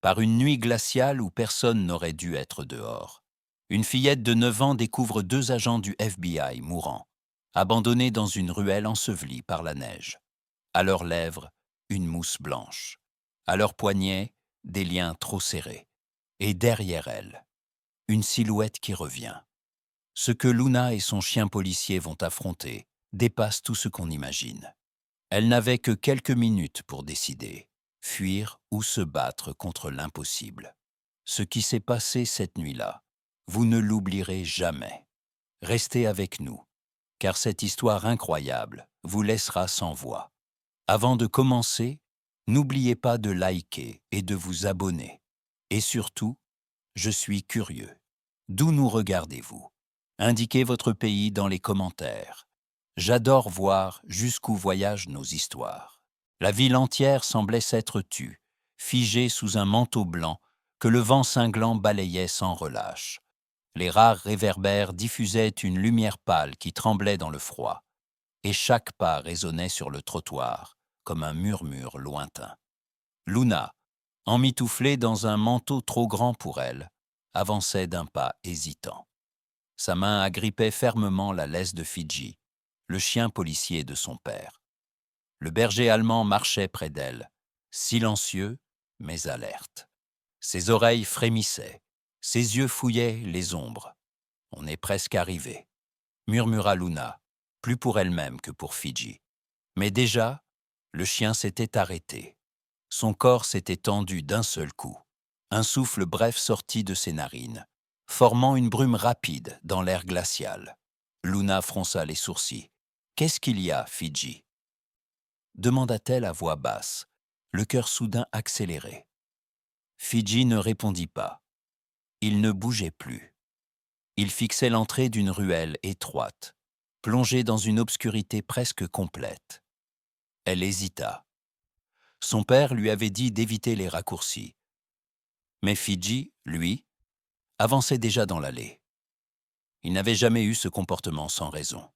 par une nuit glaciale où personne n'aurait dû être dehors. Une fillette de 9 ans découvre 2 agents du FBI mourants, abandonnés dans une ruelle ensevelie par la neige. À leurs lèvres, une mousse blanche. À leurs poignets, des liens trop serrés. Et derrière elle, une silhouette qui revient. Ce que Luna et son chien policier vont affronter dépasse tout ce qu'on imagine. Elle n'avait que quelques minutes pour décider, fuir ou se battre contre l'impossible. Ce qui s'est passé cette nuit-là, vous ne l'oublierez jamais. Restez avec nous, car cette histoire incroyable vous laissera sans voix. Avant de commencer, n'oubliez pas de liker et de vous abonner. Et surtout, je suis curieux. D'où nous regardez-vous? Indiquez votre pays dans les commentaires. J'adore voir jusqu'où voyagent nos histoires. La ville entière semblait s'être tue, figée sous un manteau blanc que le vent cinglant balayait sans relâche. Les rares réverbères diffusaient une lumière pâle qui tremblait dans le froid, et chaque pas résonnait sur le trottoir comme un murmure lointain. Luna, emmitouflée dans un manteau trop grand pour elle, avançait d'un pas hésitant. Sa main agrippait fermement la laisse de Fidji, le chien policier de son père. Le berger allemand marchait près d'elle, silencieux mais alerte. Ses oreilles frémissaient, ses yeux fouillaient les ombres. « On est presque arrivé », murmura Luna, plus pour elle-même que pour Fidji. Mais déjà, le chien s'était arrêté. Son corps s'était tendu d'un seul coup. Un souffle bref sortit de ses narines, formant une brume rapide dans l'air glacial. Luna fronça les sourcils. « Qu'est-ce qu'il y a, Fidji ?» demanda-t-elle à voix basse, le cœur soudain accéléré. Fidji ne répondit pas. Il ne bougeait plus. Il fixait l'entrée d'une ruelle étroite, plongée dans une obscurité presque complète. Elle hésita. Son père lui avait dit d'éviter les raccourcis. Mais Fidji, lui, avançait déjà dans l'allée. Il n'avait jamais eu ce comportement sans raison.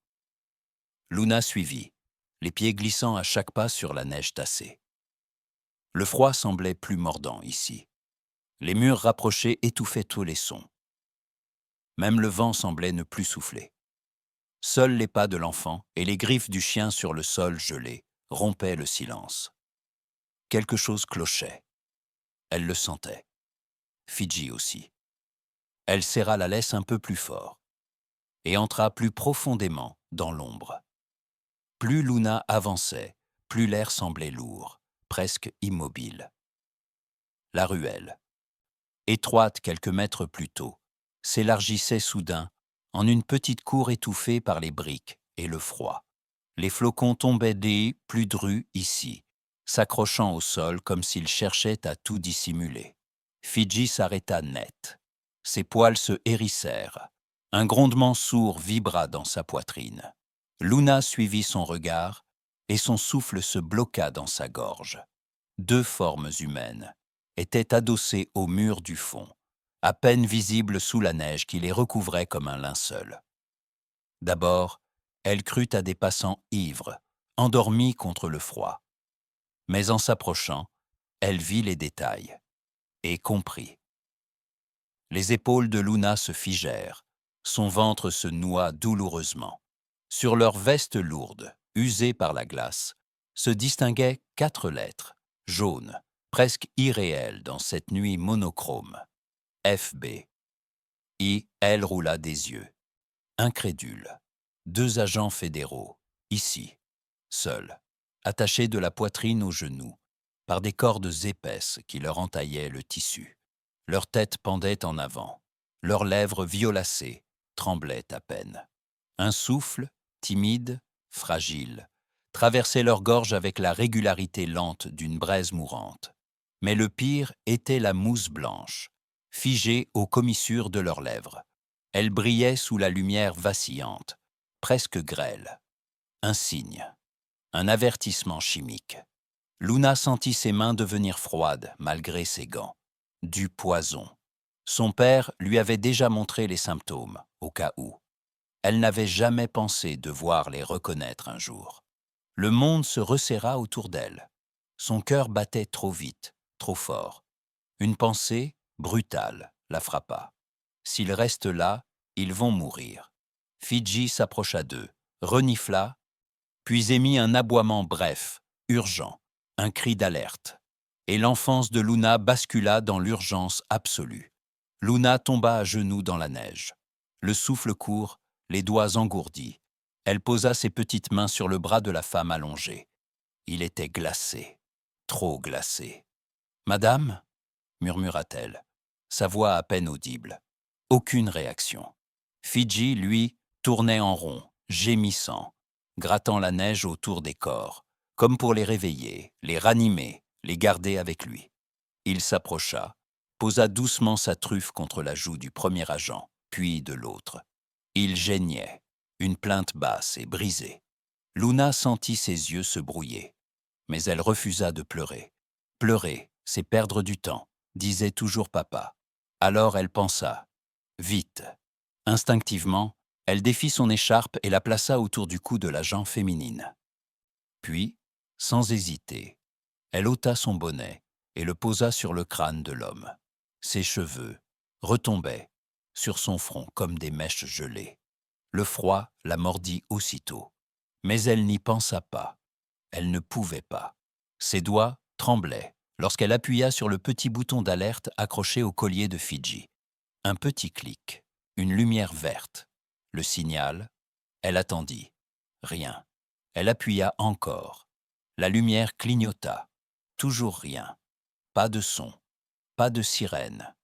Luna suivit, les pieds glissant à chaque pas sur la neige tassée. Le froid semblait plus mordant ici. Les murs rapprochés étouffaient tous les sons. Même le vent semblait ne plus souffler. Seuls les pas de l'enfant et les griffes du chien sur le sol gelé rompaient le silence. Quelque chose clochait. Elle le sentait. Fidji aussi. Elle serra la laisse un peu plus fort et entra plus profondément dans l'ombre. Plus Luna avançait, plus l'air semblait lourd, presque immobile. La ruelle, étroite quelques mètres plus tôt, s'élargissait soudain en une petite cour étouffée par les briques et le froid. Les flocons tombaient plus drus ici, s'accrochant au sol comme s'ils cherchaient à tout dissimuler. Fidji s'arrêta net. Ses poils se hérissèrent. Un grondement sourd vibra dans sa poitrine. Luna suivit son regard et son souffle se bloqua dans sa gorge. 2 formes humaines étaient adossées au mur du fond, à peine visibles sous la neige qui les recouvrait comme un linceul. D'abord, elle crut à des passants ivres, endormis contre le froid. Mais en s'approchant, elle vit les détails et comprit. Les épaules de Luna se figèrent, son ventre se noua douloureusement. Sur leur veste lourde, usée par la glace, se distinguaient 4 lettres, jaunes, presque irréelles dans cette nuit monochrome. FB. Elle roula des yeux. Incrédule. 2 agents fédéraux, ici, seuls, attachés de la poitrine aux genoux, par des cordes épaisses qui leur entaillaient le tissu. Leurs têtes pendaient en avant, leurs lèvres violacées tremblaient à peine. Un souffle, timide, fragile, traversait leur gorge avec la régularité lente d'une braise mourante. Mais le pire était la mousse blanche, figée aux commissures de leurs lèvres. Elle brillait sous la lumière vacillante, presque grêle. Un signe, un avertissement chimique. Luna sentit ses mains devenir froides malgré ses gants. Du poison. Son père lui avait déjà montré les symptômes, au cas où. Elle n'avait jamais pensé devoir les reconnaître un jour. Le monde se resserra autour d'elle. Son cœur battait trop vite, trop fort. Une pensée, brutale, la frappa. S'ils restent là, ils vont mourir. Fidji s'approcha d'eux, renifla, puis émit un aboiement bref, urgent, un cri d'alerte. Et l'enfance de Luna bascula dans l'urgence absolue. Luna tomba à genoux dans la neige. Le souffle court, les doigts engourdis. Elle posa ses petites mains sur le bras de la femme allongée. Il était glacé, trop glacé. « Madame ?» murmura-t-elle, sa voix à peine audible. Aucune réaction. Fidji, lui, tournait en rond, gémissant, grattant la neige autour des corps, comme pour les réveiller, les ranimer, les garder avec lui. Il s'approcha, posa doucement sa truffe contre la joue du premier agent, puis de l'autre. Il geignait, une plainte basse et brisée. Luna sentit ses yeux se brouiller, mais elle refusa de pleurer. Pleurer, c'est perdre du temps, disait toujours papa. Alors elle pensa, vite. Instinctivement, elle défit son écharpe et la plaça autour du cou de l'agent féminine. Puis, sans hésiter, elle ôta son bonnet et le posa sur le crâne de l'homme. Ses cheveux retombaient sur son front comme des mèches gelées. Le froid la mordit aussitôt. Mais elle n'y pensa pas. Elle ne pouvait pas. Ses doigts tremblaient lorsqu'elle appuya sur le petit bouton d'alerte accroché au collier de Fidji. Un petit clic, une lumière verte. Le signal, elle attendit. Rien. Elle appuya encore. La lumière clignota. Toujours rien. Pas de son. Pas de sirène.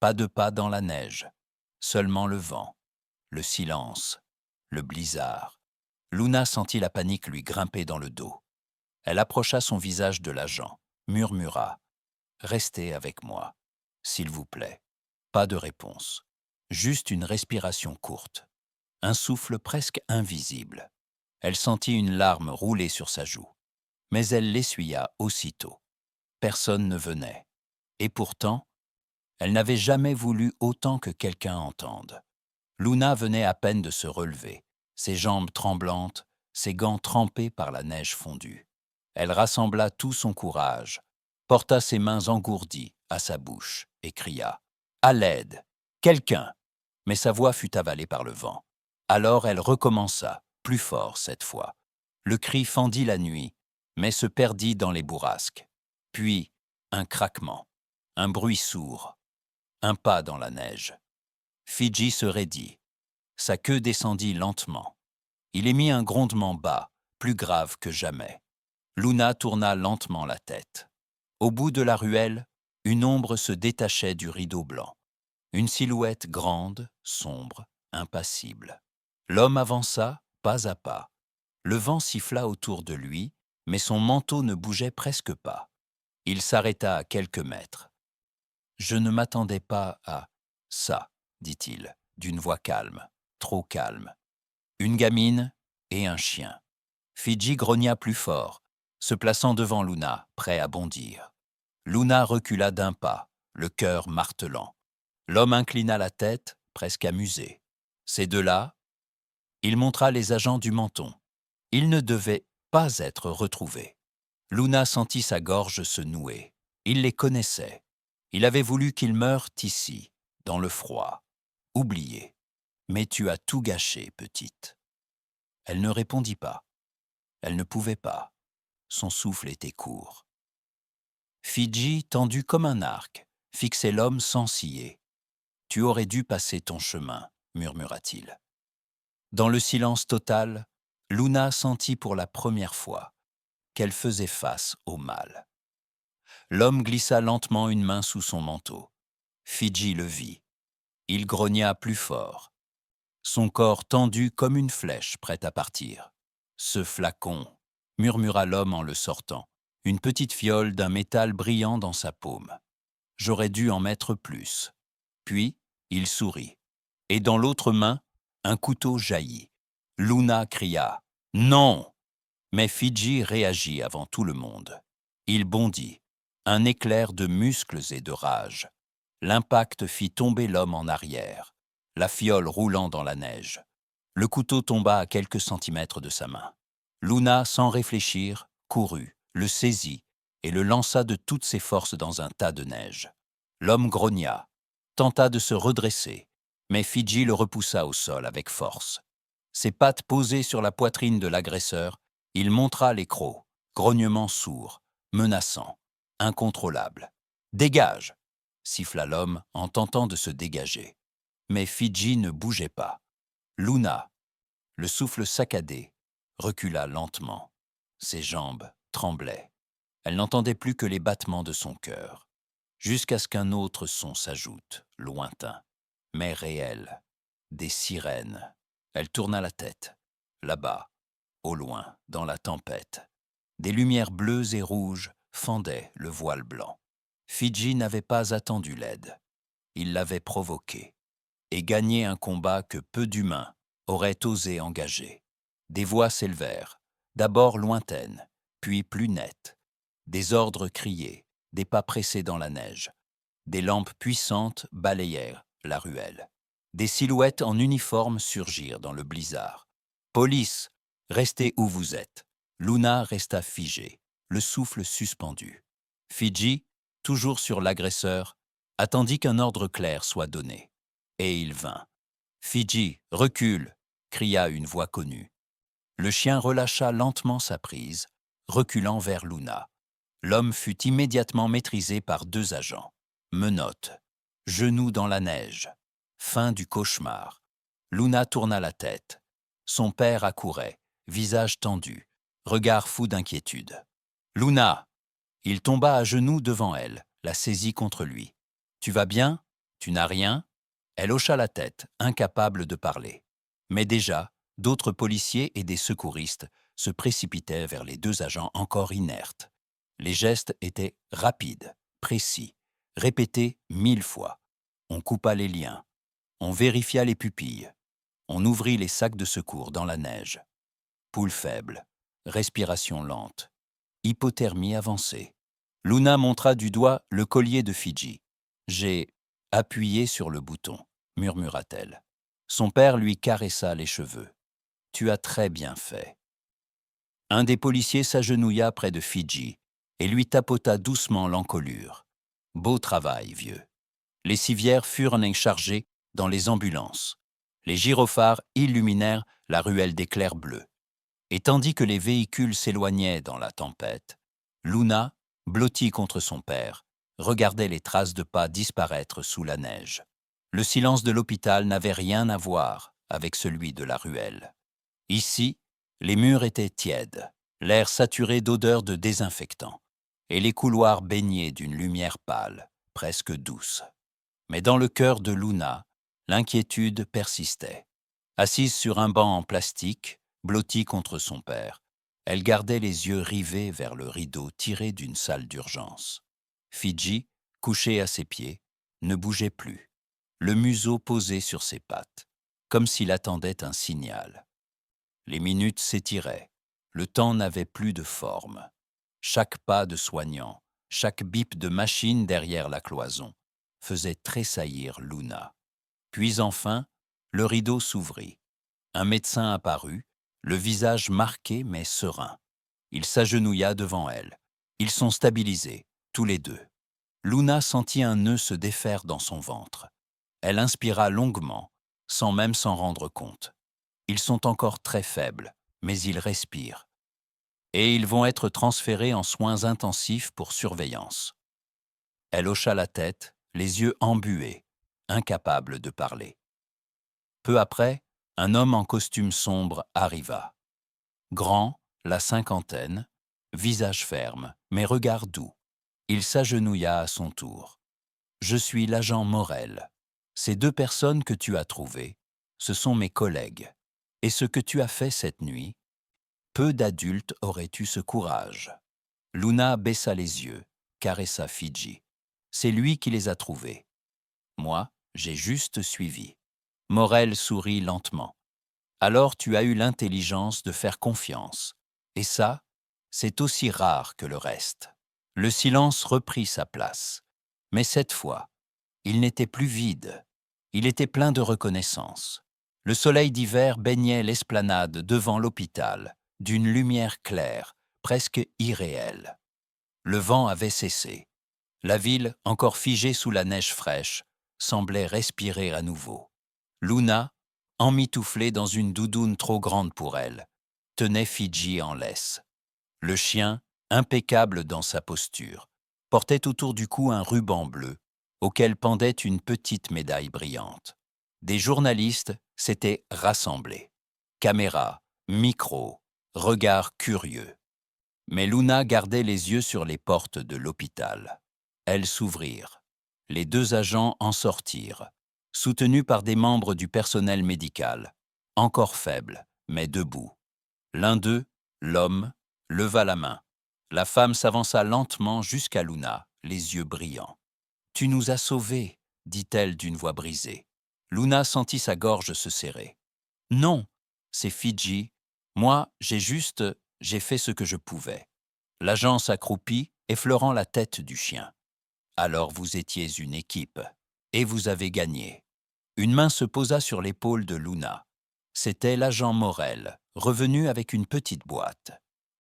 Pas de pas dans la neige. Seulement le vent. Le silence. Le blizzard. Luna sentit la panique lui grimper dans le dos. Elle approcha son visage de l'agent, murmura « Restez avec moi, s'il vous plaît ». Pas de réponse. Juste une respiration courte. Un souffle presque invisible. Elle sentit une larme rouler sur sa joue. Mais elle l'essuya aussitôt. Personne ne venait. Et pourtant, elle n'avait jamais voulu autant que quelqu'un entende. Luna venait à peine de se relever, ses jambes tremblantes, ses gants trempés par la neige fondue. Elle rassembla tout son courage, porta ses mains engourdies à sa bouche et cria « À l'aide! Quelqu'un !» Mais sa voix fut avalée par le vent. Alors elle recommença, plus fort cette fois. Le cri fendit la nuit, mais se perdit dans les bourrasques. Puis, un craquement, un bruit sourd, un pas dans la neige. Fidji se raidit. Sa queue descendit lentement. Il émit un grondement bas, plus grave que jamais. Luna tourna lentement la tête. Au bout de la ruelle, une ombre se détachait du rideau blanc. Une silhouette grande, sombre, impassible. L'homme avança, pas à pas. Le vent siffla autour de lui, mais son manteau ne bougeait presque pas. Il s'arrêta à quelques mètres. « Je ne m'attendais pas à ça », dit-il, d'une voix calme, trop calme. Une gamine et un chien. Fidji grogna plus fort, se plaçant devant Luna, prêt à bondir. Luna recula d'un pas, le cœur martelant. L'homme inclina la tête, presque amusé. Ces deux-là, il montra les agents du menton. Ils ne devaient pas être retrouvés. Luna sentit sa gorge se nouer. Il les connaissait. Il avait voulu qu'ils meurent ici, dans le froid. Oubliés. Mais tu as tout gâché, petite. Elle ne répondit pas. Elle ne pouvait pas. Son souffle était court. Fidji, tendu comme un arc, fixait l'homme sans ciller. « Tu aurais dû passer ton chemin », murmura-t-il. Dans le silence total, Luna sentit pour la première fois qu'elle faisait face au mal. L'homme glissa lentement une main sous son manteau. Fidji le vit. Il grogna plus fort. Son corps tendu comme une flèche prête à partir. « Ce flacon », murmura l'homme en le sortant, une petite fiole d'un métal brillant dans sa paume. « J'aurais dû en mettre plus. » Puis, il sourit. Et dans l'autre main, un couteau jaillit. Luna cria « Non !» Mais Fidji réagit avant tout le monde. Il bondit, un éclair de muscles et de rage. L'impact fit tomber l'homme en arrière, la fiole roulant dans la neige. Le couteau tomba à quelques centimètres de sa main. Luna, sans réfléchir, courut, le saisit et le lança de toutes ses forces dans un tas de neige. L'homme grogna, tenta de se redresser, mais Fidji le repoussa au sol avec force. Ses pattes posées sur la poitrine de l'agresseur, il montra les crocs, grognements sourds, menaçants, incontrôlables. « Dégage !» siffla l'homme en tentant de se dégager. Mais Fidji ne bougeait pas. Luna, le souffle saccadé, recula lentement. Ses jambes tremblaient. Elle n'entendait plus que les battements de son cœur, jusqu'à ce qu'un autre son s'ajoute, lointain, mais réel, des sirènes. Elle tourna la tête. Là-bas, au loin, dans la tempête, des lumières bleues et rouges fendaient le voile blanc. Fidji n'avait pas attendu l'aide. Il l'avait provoquée et gagné un combat que peu d'humains auraient osé engager. Des voix s'élevèrent, d'abord lointaines, puis plus nettes. Des ordres criés, des pas pressés dans la neige. Des lampes puissantes balayèrent la ruelle. Des silhouettes en uniforme surgirent dans le blizzard. « Police, restez où vous êtes !» Luna resta figée, le souffle suspendu. Fidji, toujours sur l'agresseur, attendit qu'un ordre clair soit donné. Et il vint. « Fidji, recule !» cria une voix connue. Le chien relâcha lentement sa prise, reculant vers Luna. L'homme fut immédiatement maîtrisé par 2 agents. Menottes, genoux dans la neige. Fin du cauchemar. Luna tourna la tête. Son père accourait, visage tendu, regard fou d'inquiétude. « Luna !» Il tomba à genoux devant elle, la saisit contre lui. « Tu vas bien ? Tu n'as rien ?» Elle hocha la tête, incapable de parler. Mais déjà, d'autres policiers et des secouristes se précipitaient vers les 2 agents encore inertes. Les gestes étaient rapides, précis, répétés 1000 fois. On coupa les liens. On vérifia les pupilles. On ouvrit les sacs de secours dans la neige. Pouls faible, respiration lente, hypothermie avancée. Luna montra du doigt le collier de Fidji. « J'ai appuyé sur le bouton », murmura-t-elle. Son père lui caressa les cheveux. « Tu as très bien fait. » Un des policiers s'agenouilla près de Fidji et lui tapota doucement l'encolure. « Beau travail, vieux. » Les civières furent chargées dans les ambulances. Les gyrophares illuminèrent la ruelle d'éclairs bleus. Et tandis que les véhicules s'éloignaient dans la tempête, Luna, blottie contre son père, regardait les traces de pas disparaître sous la neige. Le silence de l'hôpital n'avait rien à voir avec celui de la ruelle. Ici, les murs étaient tièdes, l'air saturé d'odeurs de désinfectant, et les couloirs baignés d'une lumière pâle, presque douce. Mais dans le cœur de Luna, l'inquiétude persistait. Assise sur un banc en plastique, blottie contre son père, elle gardait les yeux rivés vers le rideau tiré d'une salle d'urgence. Fidji, couché à ses pieds, ne bougeait plus, le museau posé sur ses pattes, comme s'il attendait un signal. Les minutes s'étiraient, le temps n'avait plus de forme. Chaque pas de soignant, chaque bip de machine derrière la cloison faisait tressaillir Luna. Puis enfin, le rideau s'ouvrit. Un médecin apparut, le visage marqué mais serein. Il s'agenouilla devant elle. Ils sont stabilisés, tous les 2. Luna sentit un nœud se défaire dans son ventre. Elle inspira longuement, sans même s'en rendre compte. Ils sont encore très faibles, mais ils respirent. Et ils vont être transférés en soins intensifs pour surveillance. Elle hocha la tête, les yeux embués, incapable de parler. Peu après, un homme en costume sombre arriva. Grand, la cinquantaine, visage ferme, mais regard doux. Il s'agenouilla à son tour. « Je suis l'agent Morel. Ces 2 personnes que tu as trouvées, ce sont mes collègues. Et ce que tu as fait cette nuit, peu d'adultes auraient eu ce courage. » Luna baissa les yeux, caressa Fidji. C'est lui qui les a trouvés. Moi, j'ai juste suivi. Morel sourit lentement. Alors tu as eu l'intelligence de faire confiance. Et ça, c'est aussi rare que le reste. Le silence reprit sa place. Mais cette fois, il n'était plus vide. Il était plein de reconnaissance. Le soleil d'hiver baignait l'esplanade devant l'hôpital, d'une lumière claire, presque irréelle. Le vent avait cessé. La ville, encore figée sous la neige fraîche, semblait respirer à nouveau. Luna, emmitouflée dans une doudoune trop grande pour elle, tenait Fidji en laisse. Le chien, impeccable dans sa posture, portait autour du cou un ruban bleu, auquel pendait une petite médaille brillante. Des journalistes s'étaient rassemblés. Caméras, micros, regards curieux. Mais Luna gardait les yeux sur les portes de l'hôpital. Elles s'ouvrirent. Les deux agents en sortirent, soutenus par des membres du personnel médical, encore faibles, mais debout. L'un d'eux, l'homme, leva la main. La femme s'avança lentement jusqu'à Luna, les yeux brillants. « Tu nous as sauvés », dit-elle d'une voix brisée. Luna sentit sa gorge se serrer. « Non, c'est Fidji. Moi, j'ai fait ce que je pouvais. » L'agent s'accroupit, effleurant la tête du chien. « Alors vous étiez une équipe, et vous avez gagné. » Une main se posa sur l'épaule de Luna. C'était l'agent Morel, revenu avec une petite boîte.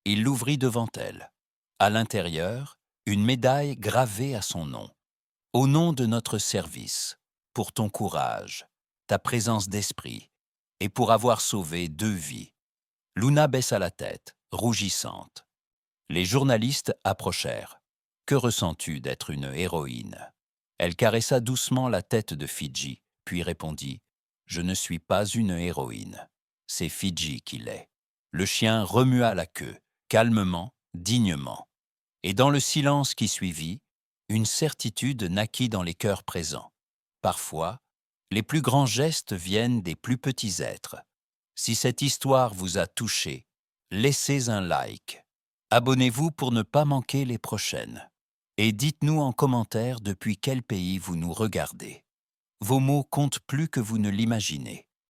Il l'ouvrit devant elle. À l'intérieur, une médaille gravée à son nom. « Au nom de notre service, pour ton courage, ta présence d'esprit, et pour avoir sauvé 2 vies. » Luna baissa la tête, rougissante. Les journalistes approchèrent. « Que ressens-tu d'être une héroïne ?» Elle caressa doucement la tête de Fidji, puis répondit « Je ne suis pas une héroïne. C'est Fidji qui l'est. » Le chien remua la queue, calmement, dignement. Et dans le silence qui suivit, une certitude naquit dans les cœurs présents. Parfois, les plus grands gestes viennent des plus petits êtres. Si cette histoire vous a touché, laissez un like. Abonnez-vous pour ne pas manquer les prochaines. Et dites-nous en commentaire depuis quel pays vous nous regardez. Vos mots comptent plus que vous ne l'imaginez.